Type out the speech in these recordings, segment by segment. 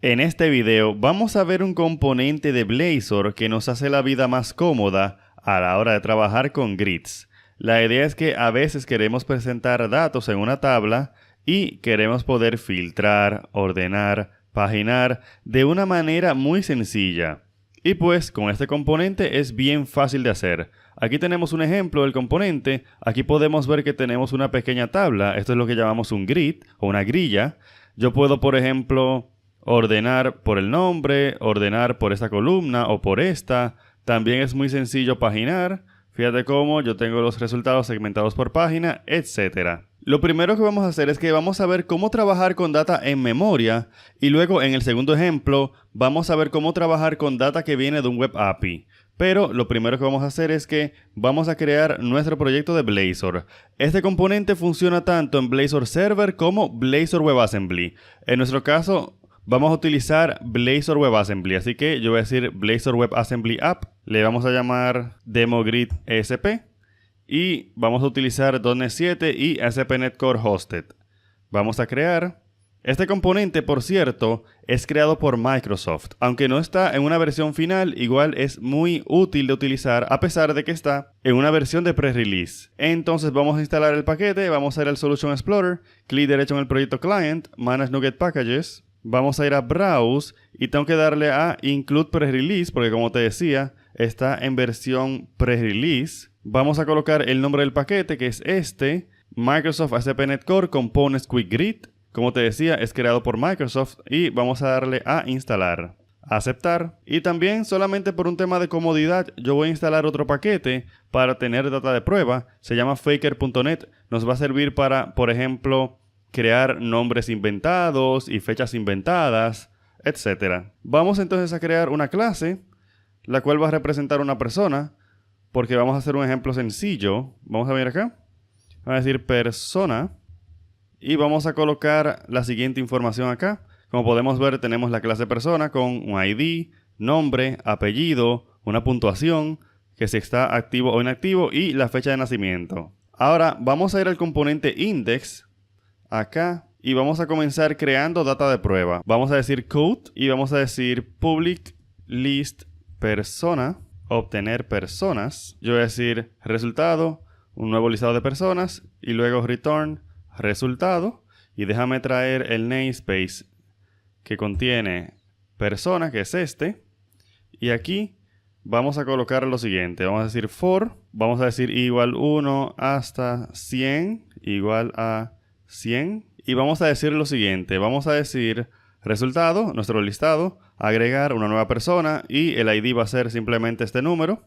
En este video vamos a ver un componente de Blazor que nos hace la vida más cómoda a la hora de trabajar con grids. La idea es que a veces queremos presentar datos en una tabla y queremos poder filtrar, ordenar, paginar de una manera muy sencilla. Y pues con este componente es bien fácil de hacer. Aquí tenemos un ejemplo del componente. Aquí podemos ver que tenemos una pequeña tabla. Esto es lo que llamamos un grid o una grilla. Yo puedo, por ejemplo, ordenar por el nombre, ordenar por esta columna o por esta. También es muy sencillo paginar. Fíjate cómo yo tengo los resultados segmentados por página, etc. Lo primero que vamos a hacer es que vamos a ver cómo trabajar con data en memoria y luego en el segundo ejemplo vamos a ver cómo trabajar con data que viene de un web API. Pero lo primero que vamos a hacer es que vamos a crear nuestro proyecto de Blazor. Este componente funciona tanto en Blazor Server como Blazor WebAssembly. En nuestro caso vamos a utilizar Blazor WebAssembly, así que yo voy a decir Blazor WebAssembly App, le vamos a llamar DemoGrid ESP y vamos a utilizar .NET 7 y ASP.NET Core Hosted. Vamos a crear. Este componente, por cierto, es creado por Microsoft. Aunque no está en una versión final, igual es muy útil de utilizar a pesar de que está en una versión de pre-release. Entonces vamos a instalar el paquete, vamos a ir al Solution Explorer, clic derecho en el proyecto Client, Manage NuGet Packages. Vamos a ir a Browse y tengo que darle a Include Pre-Release porque, como te decía, está en versión pre-release. Vamos a colocar el nombre del paquete, que es este, Microsoft ASP.NET Core Components Quick Grid. Como te decía, es creado por Microsoft y vamos a darle a instalar, aceptar. Y también, solamente por un tema de comodidad, yo voy a instalar otro paquete para tener data de prueba. Se llama Faker.net. Nos va a servir para, por ejemplo, crear nombres inventados y fechas inventadas, etc. Vamos entonces a crear una clase, la cual va a representar una persona, porque vamos a hacer un ejemplo sencillo. Vamos a ver acá. Vamos a decir persona. Y vamos a colocar la siguiente información acá. Como podemos ver, tenemos la clase persona con un ID, nombre, apellido, una puntuación, que si está activo o inactivo y la fecha de nacimiento. Ahora vamos a ir al componente index acá y vamos a comenzar creando data de prueba. Vamos a decir code y vamos a decir public list persona, obtener personas. Yo voy a decir resultado, un nuevo listado de personas y luego return resultado. Y déjame traer el namespace que contiene persona, que es este. Y aquí vamos a colocar lo siguiente. Vamos a decir for, vamos a decir igual 1 hasta 100 igual a 100 y vamos a decir lo siguiente, vamos a decir resultado, nuestro listado, agregar una nueva persona y el ID va a ser simplemente este número.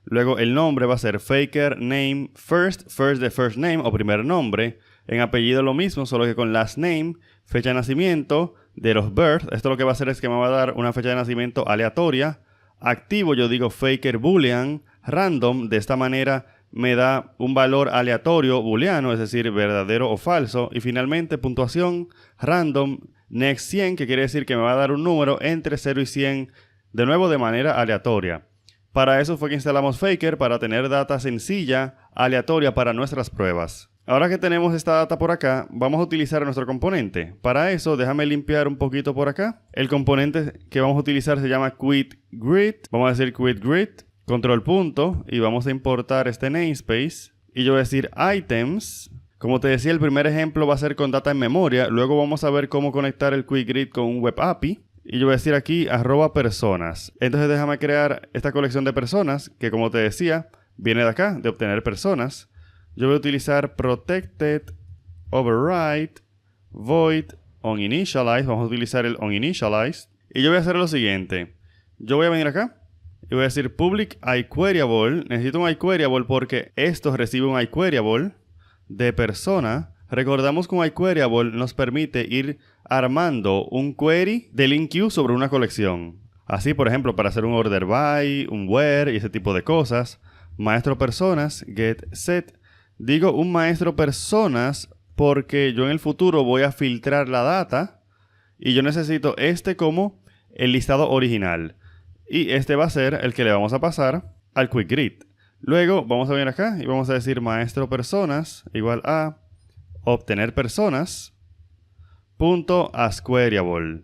Luego el nombre va a ser faker name first de first name o primer nombre. En apellido lo mismo, solo que con last name, fecha de nacimiento, date of birth. Esto lo que va a hacer es que me va a dar una fecha de nacimiento aleatoria. Activo yo digo faker boolean, random, de esta manera me da un valor aleatorio booleano, es decir, verdadero o falso. Y finalmente, puntuación, random, next 100, que quiere decir que me va a dar un número entre 0 y 100, de nuevo de manera aleatoria. Para eso fue que instalamos Faker, para tener data sencilla, aleatoria para nuestras pruebas. Ahora que tenemos esta data por acá, vamos a utilizar nuestro componente. Para eso, déjame limpiar un poquito por acá. El componente que vamos a utilizar se llama QuitGrid. Vamos a decir QuitGrid. Control punto y vamos a importar este namespace y yo voy a decir items. Como te decía, el primer ejemplo va a ser con data en memoria. Luego vamos a ver cómo conectar el QuickGrid con un web API y yo voy a decir aquí @personas. Entonces déjame crear esta colección de personas que, como te decía, viene de acá, de obtener personas. Yo voy a utilizar protected override void onInitialize. Vamos a utilizar el onInitialize y yo voy a hacer lo siguiente. Yo voy a venir acá y voy a decir public iQueryable. Necesito un iQueryable porque esto recibe un iQueryable de persona. Recordamos que un iQueryable nos permite ir armando un query de link queue sobre una colección. Así, por ejemplo, para hacer un order by, un where y ese tipo de cosas. Maestro personas, get set. Digo un maestro personas porque yo en el futuro voy a filtrar la data y yo necesito este como el listado original. Y este va a ser el que le vamos a pasar al QuickGrid. Luego vamos a venir acá y vamos a decir maestro personas igual a obtener personas punto asQueryable.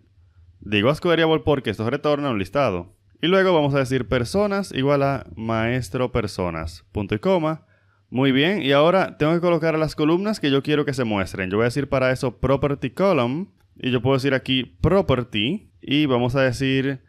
Digo Asquariable porque esto retorna un listado. Y luego vamos a decir personas igual a maestro personas. Punto y coma. Muy bien, y ahora tengo que colocar las columnas que yo quiero que se muestren. Yo voy a decir para eso property column. Y yo puedo decir aquí property. Y vamos a decir,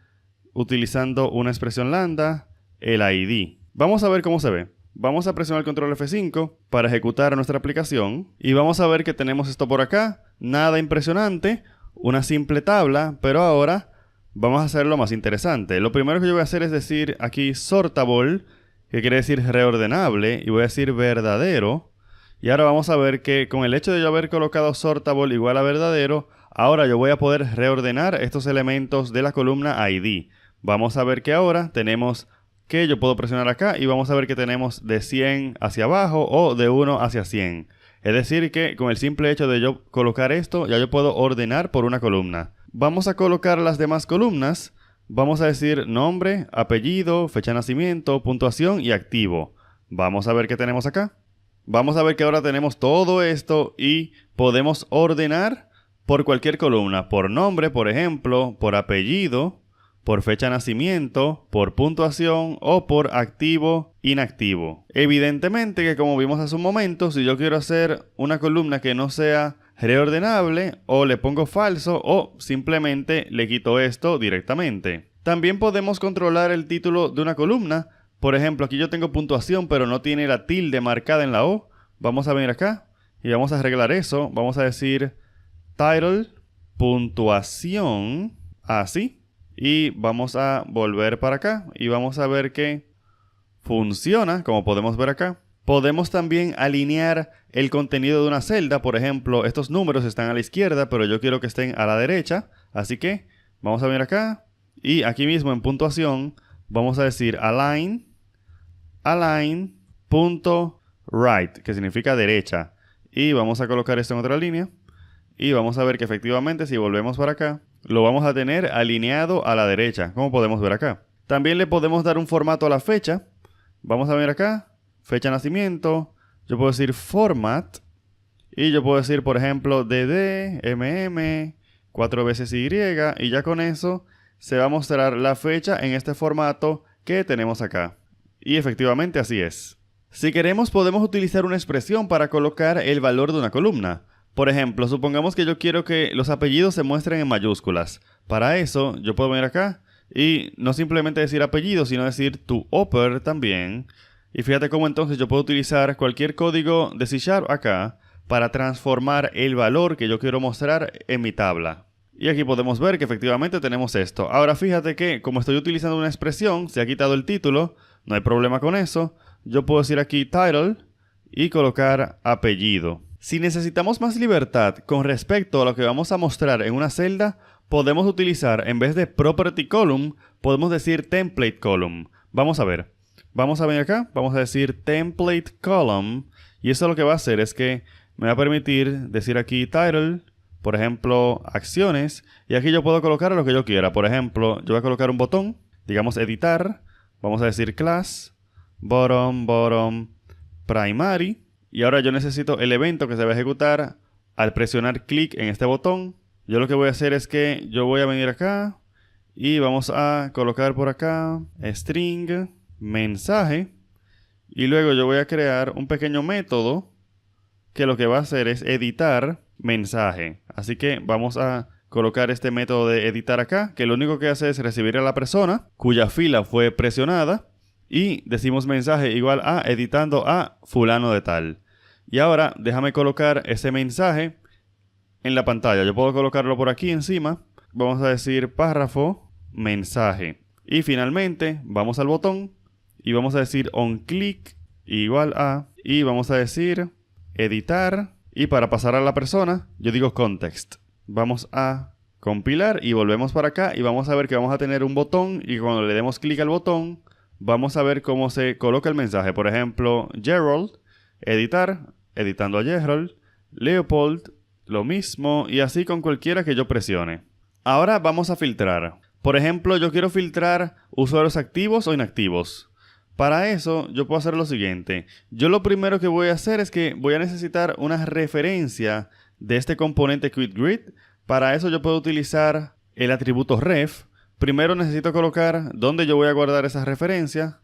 utilizando una expresión lambda, el ID. Vamos a ver cómo se ve. Vamos a presionar el control F5 para ejecutar nuestra aplicación. Y vamos a ver que tenemos esto por acá. Nada impresionante. Una simple tabla, pero ahora vamos a hacerlo más interesante. Lo primero que yo voy a hacer es decir aquí sortable, que quiere decir reordenable, y voy a decir verdadero. Y ahora vamos a ver que con el hecho de yo haber colocado sortable igual a verdadero, ahora yo voy a poder reordenar estos elementos de la columna ID. Vamos a ver que ahora tenemos que yo puedo presionar acá y vamos a ver que tenemos de 100 hacia abajo o de 1 hacia 100. Es decir que con el simple hecho de yo colocar esto, ya yo puedo ordenar por una columna. Vamos a colocar las demás columnas. Vamos a decir nombre, apellido, fecha de nacimiento, puntuación y activo. Vamos a ver qué tenemos acá. Vamos a ver que ahora tenemos todo esto y podemos ordenar por cualquier columna. Por nombre, por ejemplo, por apellido, por fecha de nacimiento, por puntuación o por activo, inactivo. Evidentemente que como vimos hace un momento, si yo quiero hacer una columna que no sea reordenable, o le pongo falso o simplemente le quito esto directamente. También podemos controlar el título de una columna. Por ejemplo, aquí yo tengo puntuación pero no tiene la tilde marcada en la O. Vamos a venir acá y vamos a arreglar eso. Vamos a decir title, puntuación, así. Y vamos a volver para acá y vamos a ver que funciona, como podemos ver acá. Podemos también alinear el contenido de una celda. Por ejemplo, estos números están a la izquierda, pero yo quiero que estén a la derecha. Así que vamos a venir acá y aquí mismo en puntuación vamos a decir align.right, que significa derecha. Y vamos a colocar esto en otra línea. Y vamos a ver que efectivamente si volvemos para acá, lo vamos a tener alineado a la derecha, como podemos ver acá. También le podemos dar un formato a la fecha. Vamos a ver acá, fecha de nacimiento. Yo puedo decir format. Y yo puedo decir, por ejemplo, DD, MM, 4 veces Y. Y ya con eso se va a mostrar la fecha en este formato que tenemos acá. Y efectivamente así es. Si queremos podemos utilizar una expresión para colocar el valor de una columna. Por ejemplo, supongamos que yo quiero que los apellidos se muestren en mayúsculas. Para eso, yo puedo venir acá y no simplemente decir apellido, sino decir to upper también. Y fíjate cómo entonces yo puedo utilizar cualquier código de C# acá para transformar el valor que yo quiero mostrar en mi tabla. Y aquí podemos ver que efectivamente tenemos esto. Ahora fíjate que como estoy utilizando una expresión, se ha quitado el título, no hay problema con eso. Yo puedo decir aquí title y colocar apellido. Si necesitamos más libertad con respecto a lo que vamos a mostrar en una celda, podemos utilizar, en vez de property column, podemos decir template column. Vamos a ver. Vamos a venir acá, vamos a decir template column. Y eso lo que va a hacer es que me va a permitir decir aquí title, por ejemplo, acciones. Y aquí yo puedo colocar lo que yo quiera. Por ejemplo, yo voy a colocar un botón, digamos editar. Vamos a decir class, bottom, primary. Y ahora yo necesito el evento que se va a ejecutar al presionar clic en este botón. Yo lo que voy a hacer es que yo voy a venir acá y vamos a colocar por acá string mensaje. Y luego yo voy a crear un pequeño método que lo que va a hacer es editar mensaje. Así que vamos a colocar este método de editar acá, que lo único que hace es recibir a la persona cuya fila fue presionada. Y decimos mensaje igual a editando a fulano de tal. Y ahora déjame colocar ese mensaje en la pantalla. Yo puedo colocarlo por aquí encima. Vamos a decir párrafo, mensaje. Y finalmente vamos al botón y vamos a decir onClick igual a. Y vamos a decir editar. Y para pasar a la persona yo digo context. Vamos a compilar y volvemos para acá. Y vamos a ver que vamos a tener un botón. Y cuando le demos clic al botón, vamos a ver cómo se coloca el mensaje. Por ejemplo, Gerald, editar, editando a Gerald. Leopold, lo mismo. Y así con cualquiera que yo presione. Ahora vamos a filtrar. Por ejemplo, yo quiero filtrar usuarios activos o inactivos. Para eso, yo puedo hacer lo siguiente. Yo lo primero que voy a hacer es que voy a necesitar una referencia de este componente QuickGrid. Para eso yo puedo utilizar el atributo ref, primero necesito colocar dónde yo voy a guardar esa referencia.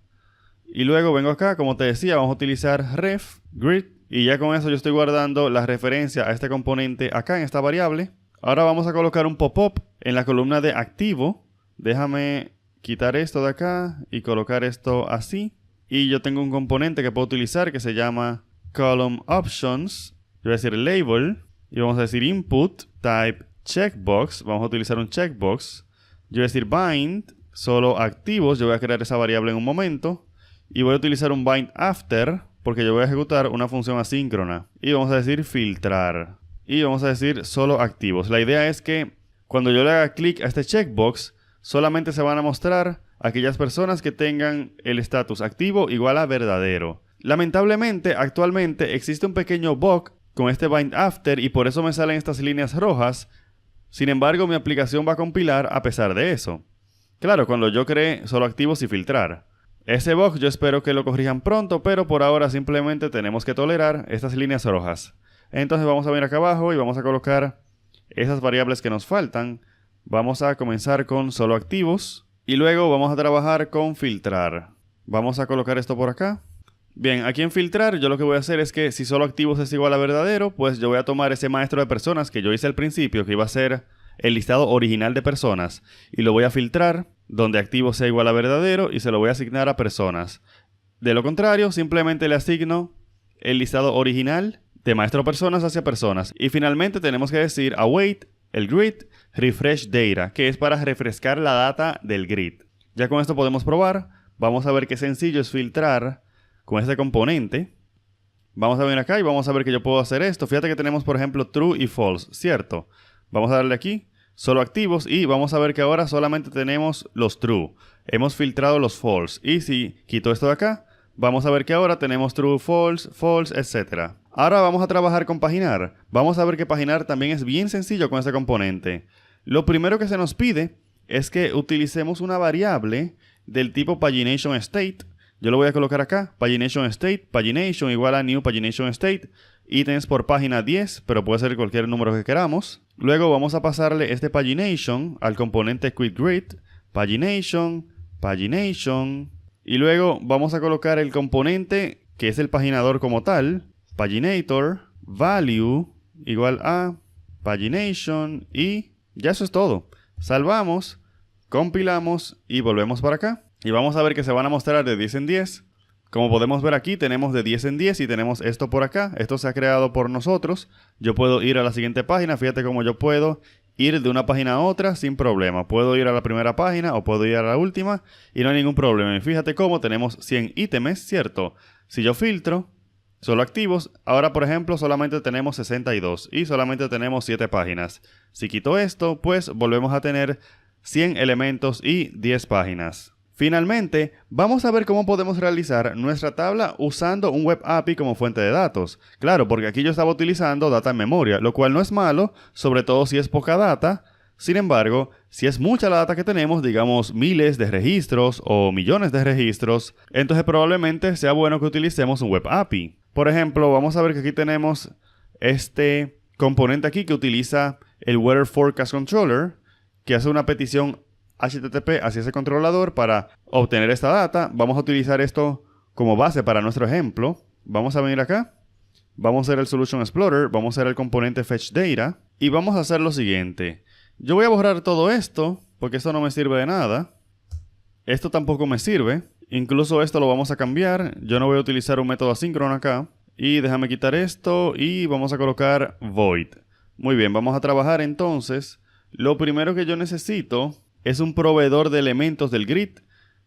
Y luego vengo acá, como te decía, vamos a utilizar ref, grid. Y ya con eso yo estoy guardando la referencia a este componente acá en esta variable. Ahora vamos a colocar un pop-up en la columna de activo. Déjame quitar esto de acá y colocar esto así. Y yo tengo un componente que puedo utilizar que se llama column options. Yo voy a decir label y vamos a decir input type checkbox. Vamos a utilizar un checkbox. Yo voy a decir bind solo activos. Yo voy a crear esa variable en un momento. Y voy a utilizar un bind after porque yo voy a ejecutar una función asíncrona. Y vamos a decir filtrar. Y vamos a decir solo activos. La idea es que cuando yo le haga clic a este checkbox, solamente se van a mostrar aquellas personas que tengan el estatus activo igual a verdadero. Lamentablemente, actualmente existe un pequeño bug con este bind after y por eso me salen estas líneas rojas. Sin embargo, mi aplicación va a compilar a pesar de eso. Claro, cuando yo creé solo activos y filtrar. Ese bug yo espero que lo corrijan pronto, pero por ahora simplemente tenemos que tolerar estas líneas rojas. Entonces vamos a venir acá abajo y vamos a colocar esas variables que nos faltan. Vamos a comenzar con solo activos y luego vamos a trabajar con filtrar. Vamos a colocar esto por acá. Bien, aquí en filtrar yo lo que voy a hacer es que si solo activos es igual a verdadero, pues yo voy a tomar ese maestro de personas que yo hice al principio, que iba a ser el listado original de personas, y lo voy a filtrar donde activo sea igual a verdadero y se lo voy a asignar a personas. De lo contrario, simplemente le asigno el listado original de maestro personas hacia personas. Y finalmente tenemos que decir await el grid refresh data, que es para refrescar la data del grid. Ya con esto podemos probar. Vamos a ver qué sencillo es filtrar con este componente. Vamos a venir acá y vamos a ver que yo puedo hacer esto. Fíjate que tenemos por ejemplo true y false, ¿cierto? Vamos a darle aquí, solo activos, y vamos a ver que ahora solamente tenemos los true. Hemos filtrado los false. Y si quito esto de acá, vamos a ver que ahora tenemos true, false, false, etc. Ahora vamos a trabajar con paginar. Vamos a ver que paginar también es bien sencillo con este componente. Lo primero que se nos pide es que utilicemos una variable del tipo pagination state. Yo lo voy a colocar acá, pagination state, pagination igual a new pagination state, ítems por página 10, pero puede ser cualquier número que queramos. Luego vamos a pasarle este pagination al componente quitGrid, pagination, pagination, y luego vamos a colocar el componente que es el paginador como tal, paginator, value igual a pagination, y ya eso es todo. Salvamos, compilamos y volvemos para acá. Y vamos a ver que se van a mostrar de 10 en 10. Como podemos ver aquí, tenemos de 10 en 10 y tenemos esto por acá. Esto se ha creado por nosotros. Yo puedo ir a la siguiente página. Fíjate cómo yo puedo ir de una página a otra sin problema. Puedo ir a la primera página o puedo ir a la última y no hay ningún problema. Y fíjate cómo tenemos 100 ítems, ¿cierto? Si yo filtro, solo activos, ahora por ejemplo solamente tenemos 62 y solamente tenemos 7 páginas. Si quito esto, pues volvemos a tener 100 elementos y 10 páginas. Finalmente, vamos a ver cómo podemos realizar nuestra tabla usando un web API como fuente de datos. Claro, porque aquí yo estaba utilizando data en memoria, lo cual no es malo, sobre todo si es poca data. Sin embargo, si es mucha la data que tenemos, digamos miles de registros o millones de registros, entonces probablemente sea bueno que utilicemos un web API. Por ejemplo, vamos a ver que aquí tenemos este componente aquí que utiliza el Weather Forecast Controller, que hace una petición HTTP hacia ese controlador para obtener esta data. Vamos a utilizar esto como base para nuestro ejemplo. Vamos a venir acá. Vamos a hacer el Solution Explorer. Vamos a hacer el componente Fetch Data. Y vamos a hacer lo siguiente. Yo voy a borrar todo esto porque esto no me sirve de nada. Esto tampoco me sirve. Incluso esto lo vamos a cambiar. Yo no voy a utilizar un método asíncrono acá. Y déjame quitar esto y vamos a colocar void. Muy bien, vamos a trabajar entonces. Lo primero que yo necesito es un proveedor de elementos del grid,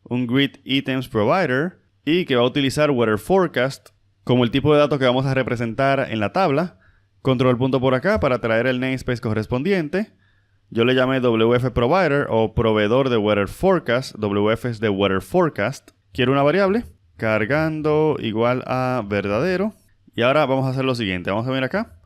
un grid items provider, y que va a utilizar weather forecast como el tipo de datos que vamos a representar en la tabla. Control punto por acá para traer el namespace correspondiente. Yo le llamé WF provider o proveedor de weather forecast. WF es de weather forecast. Quiero una variable cargando igual a verdadero. Y ahora vamos a hacer lo siguiente. Vamos a venir acá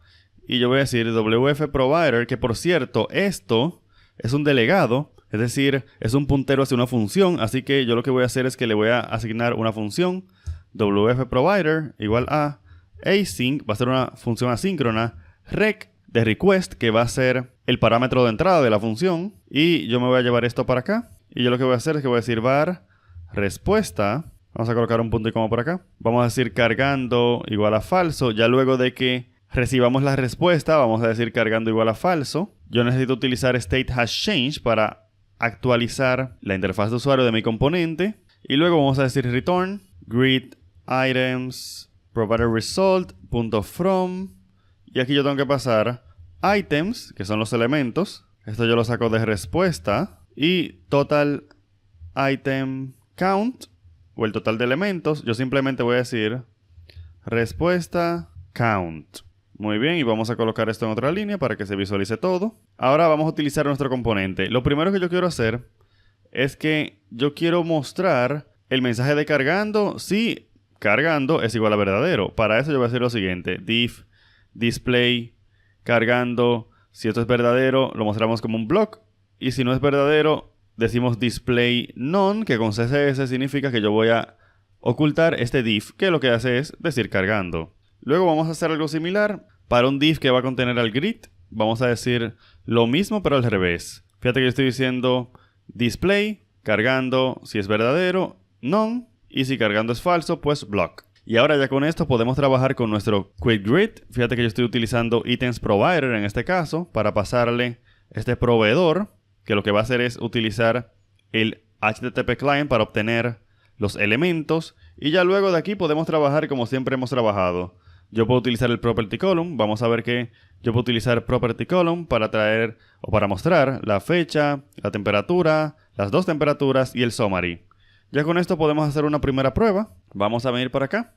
y yo voy a decir WF provider, que por cierto esto es un delegado. Es decir, es un puntero hacia una función, así que yo lo que voy a hacer es que le voy a asignar una función WF provider igual a async, va a ser una función asíncrona, rec de request, que va a ser el parámetro de entrada de la función. Y yo me voy a llevar esto para acá. Y yo lo que voy a hacer es que voy a decir var respuesta. Vamos a colocar un punto y coma por acá. Vamos a decir cargando igual a falso. Ya luego de que recibamos la respuesta, vamos a decir cargando igual a falso. Yo necesito utilizar state has changed para actualizar la interfaz de usuario de mi componente. Y luego vamos a decir return greet items provider result.from. Y aquí yo tengo que pasar items, que son los elementos. Esto yo lo saco de respuesta. Y total item count, o el total de elementos. Yo simplemente voy a decir respuesta count. Muy bien, y vamos a colocar esto en otra línea para que se visualice todo. Ahora vamos a utilizar nuestro componente. Lo primero que yo quiero hacer es que yo quiero mostrar el mensaje de cargando si cargando es igual a verdadero. Para eso yo voy a hacer lo siguiente. Div display cargando. Si esto es verdadero, lo mostramos como un block. Y si no es verdadero, decimos display none, que con CSS significa que yo voy a ocultar este div, que lo que hace es decir cargando. Luego vamos a hacer algo similar. Para un div que va a contener al greet, vamos a decir lo mismo pero al revés. Fíjate que yo estoy diciendo display, cargando si es verdadero, none, y si cargando es falso, pues block. Y ahora ya con esto podemos trabajar con nuestro quick greet. Fíjate que yo estoy utilizando items provider en este caso para pasarle este proveedor, que lo que va a hacer es utilizar el HTTP client para obtener los elementos. Y ya luego de aquí podemos trabajar como siempre hemos trabajado. Yo puedo utilizar el property column. Vamos a ver que yo puedo utilizar property column para traer o para mostrar la fecha, la temperatura, las dos temperaturas y el summary. Ya con esto podemos hacer una primera prueba. Vamos a venir para acá.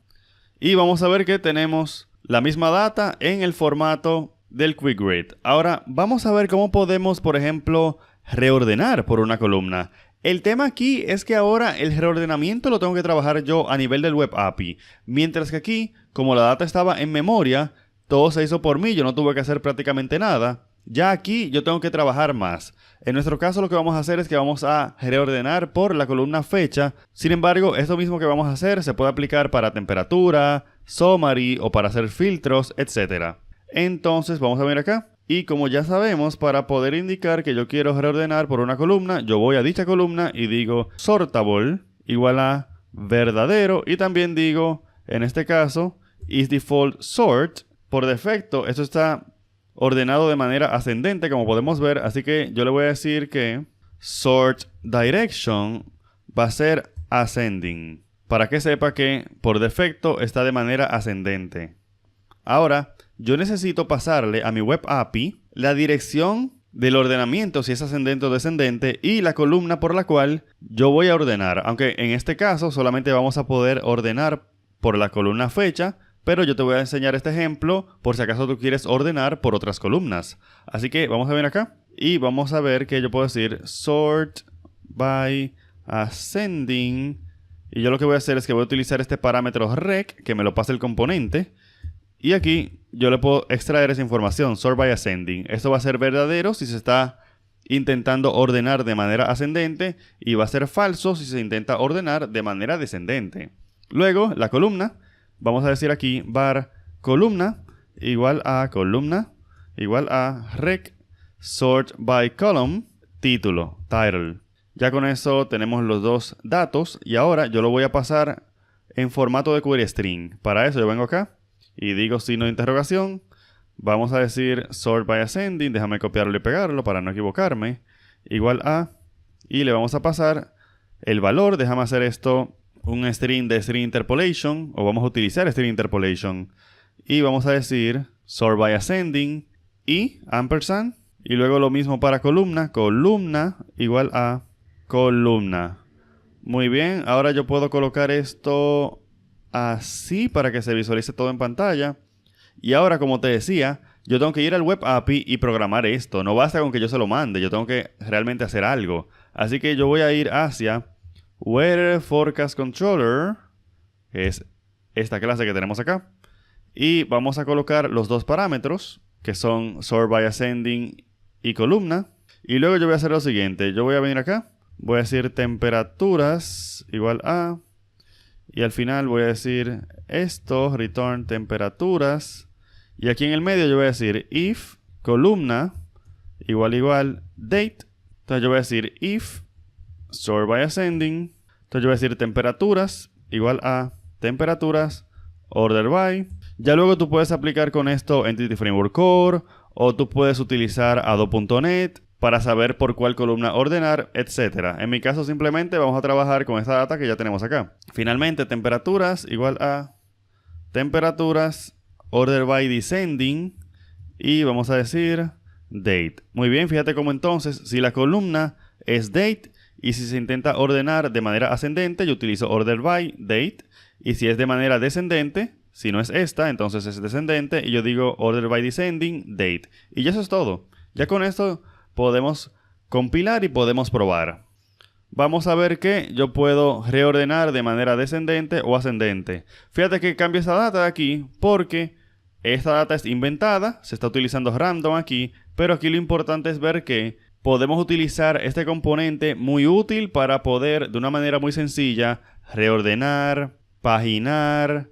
Y vamos a ver que tenemos la misma data en el formato del quick greet. Ahora vamos a ver cómo podemos, por ejemplo, reordenar por una columna. El tema aquí es que ahora el reordenamiento lo tengo que trabajar yo a nivel del web API. Mientras que aquí, como la data estaba en memoria, todo se hizo por mí, yo no tuve que hacer prácticamente nada. Ya aquí yo tengo que trabajar más. En nuestro caso lo que vamos a hacer es que vamos a reordenar por la columna fecha. Sin embargo, esto mismo que vamos a hacer se puede aplicar para temperatura, summary o para hacer filtros, etc. Entonces vamos a ver acá. Y como ya sabemos, para poder indicar que yo quiero reordenar por una columna, yo voy a dicha columna y digo sortable igual a verdadero. Y también digo, en este caso, is default sort. Por defecto, esto está ordenado de manera ascendente, como podemos ver. Así que yo le voy a decir que sort direction va a ser ascending, para que sepa que por defecto está de manera ascendente. Ahora, yo necesito pasarle a mi web API la dirección del ordenamiento, si es ascendente o descendente, y la columna por la cual yo voy a ordenar. Aunque en este caso solamente vamos a poder ordenar por la columna fecha, pero yo te voy a enseñar este ejemplo por si acaso tú quieres ordenar por otras columnas. Así que vamos a ver acá y vamos a ver que yo puedo decir sort by ascending. Y yo lo que voy a hacer es que voy a utilizar este parámetro rec, que me lo pasa el componente. Y aquí yo le puedo extraer esa información, sort by ascending. Esto va a ser verdadero si se está intentando ordenar de manera ascendente y va a ser falso si se intenta ordenar de manera descendente. Luego, la columna, vamos a decir aquí var columna igual a rec sort by column título, title. Ya con eso tenemos los dos datos y ahora yo lo voy a pasar en formato de query string. Para eso yo vengo acá y digo signo de interrogación. Vamos a decir sort by ascending. Déjame copiarlo y pegarlo para no equivocarme. Igual a. Y le vamos a pasar el valor. Déjame hacer esto un string de string interpolation. O vamos a utilizar string interpolation. Y vamos a decir sort by ascending y ampersand. Y luego lo mismo para columna. Columna igual a columna. Muy bien. Ahora yo puedo colocar esto así para que se visualice todo en pantalla. Y ahora, como te decía, yo tengo que ir al web API y programar esto. No basta con que yo se lo mande, yo tengo que realmente hacer algo. Así que yo voy a ir hacia Weather Forecast Controller, que es esta clase que tenemos acá. Y vamos a colocar los dos parámetros, que son sort by ascending y columna. Y luego yo voy a hacer lo siguiente. Yo voy a venir acá, voy a decir temperaturas igual a... Y al final voy a decir esto, return temperaturas. Y aquí en el medio yo voy a decir if columna igual, date. Entonces yo voy a decir if sort by ascending. Entonces yo voy a decir temperaturas igual a temperaturas order by. Ya luego tú puedes aplicar con esto Entity Framework Core o tú puedes utilizar Adobe.net para saber por cuál columna ordenar, etc. En mi caso simplemente vamos a trabajar con esta data que ya tenemos acá. Finalmente, temperaturas igual a temperaturas order by descending y vamos a decir date. Muy bien, fíjate cómo entonces si la columna es date y si se intenta ordenar de manera ascendente yo utilizo order by date y si es de manera descendente, si no es esta, entonces es descendente y yo digo order by descending date. Y ya eso es todo. Ya con esto podemos compilar y podemos probar. Vamos a ver que yo puedo reordenar de manera descendente o ascendente. Fíjate que cambio esta data de aquí porque esta data es inventada, se está utilizando random aquí, pero aquí lo importante es ver que podemos utilizar este componente muy útil para poder de una manera muy sencilla reordenar, paginar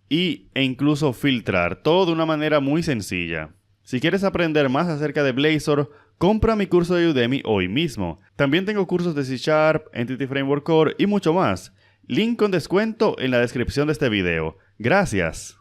e incluso filtrar, todo de una manera muy sencilla. Si quieres aprender más acerca de Blazor, compra mi curso de Udemy hoy mismo. También tengo cursos de C#, Entity Framework Core y mucho más. Link con descuento en la descripción de este video. Gracias.